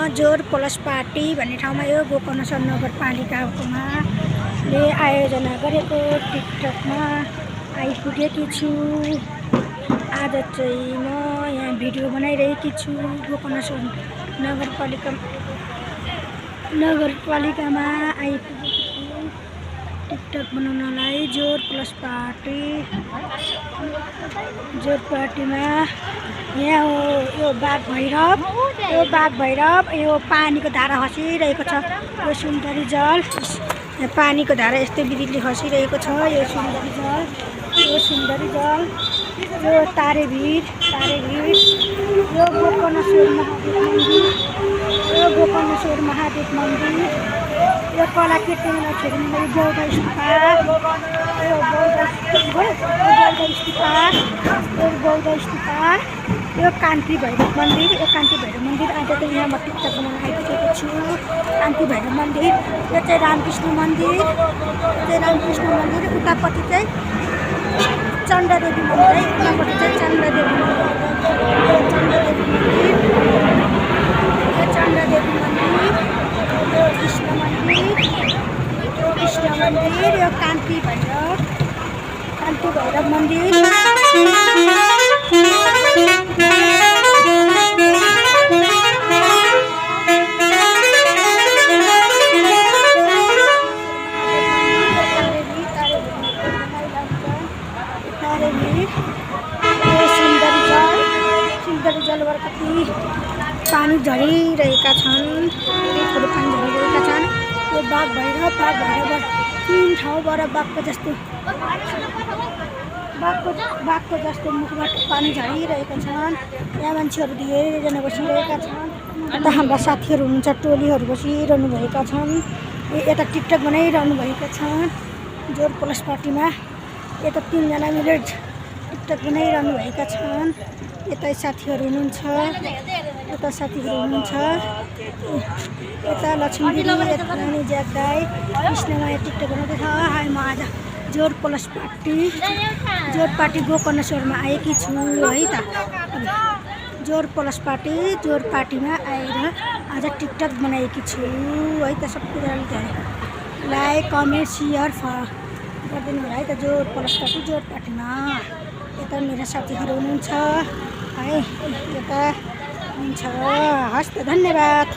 जोर plus party भन्ने ठाउँमा यो गोकर्णेश्वर नगरपालिकामा ले आयोजना गरेको टिकटकमा आइपुगेकी छु। आज चाहिँ म यहाँ भिडियो बनाइरहेकी छु। गोकर्णेश्वर नगरपालिकामा आइपुगेकी छु टिकटक बनाउनलाई। जोर प्लस पार्टी, जोर पार्टीमा यहाँ हो यो बाघ भैरव, यो पानीको धारा खसिरहेको छ। यो सुन्दरी जल, यहाँ पानीको धारा यस्तै विधिले खसिरहेको छ। यो सुन्दरी जल, यो तारेभिर, यो गोकर्णेश्वर महादेव मन्दिर, यो कलाकृतिलाई खेल्ने बौद्ध स्तूपा, यो कान्ति भैरव मन्दिर, आज चाहिँ यहाँ म टिकटक बनाउन आइपुगेको छु। कान्ति भैरव मन्दिर, यो चाहिँ रामकृष्ण मन्दिर, उतापट्टि चाहिँ चण्डादेवी मन्दिर है, उतापट्टि चाहिँ चण्डादेवी मन्दिर, यो कृष्ण मन्दिर, यो कान्ति भैरव मन्दिर। सुन्दरी जलबाट कति पानी झरिरहेका छन्, थोरै पानी झरिरहेका छन्। यो बाघ भैरवबाट 3 ठाउँबाट बाघको जस्तो मुखबाट पानी झरिरहेका छन्। यहाँ मान्छेहरू धेरैजना बसिरहेका छन्। यता हाम्रा साथीहरू हुनुहुन्छ, टोलीहरू बसिरहनु भएका छन्। यता टिकटक बनाइरहनु भएका छन्। जोर प्लस पार्टीमा यता 3 जना मिलेर टिकटक बनाइरहनु भएका छन्। यता साथीहरू हुनुहुन्छ, यता लक्ष्मी दिदी, यता नानी ज्याक्दाई, कृष्णमाया टिकटक बनाउँदैछ। हाई म आज जोर प्लस पार्टी गोकर्णेश्वरमा आएकी छु है त। जोर प्लस पार्टीमा आएर आज टिकटक बनाएकी छु है त। सबैजनाले लाइक कमेन्ट सेयर गरिदिनु होला है त। जोर पार्टीमा यता मेरा साथीहरू हुनुहुन्छ है, यता हुन्छ। हस् त, धन्यवाद।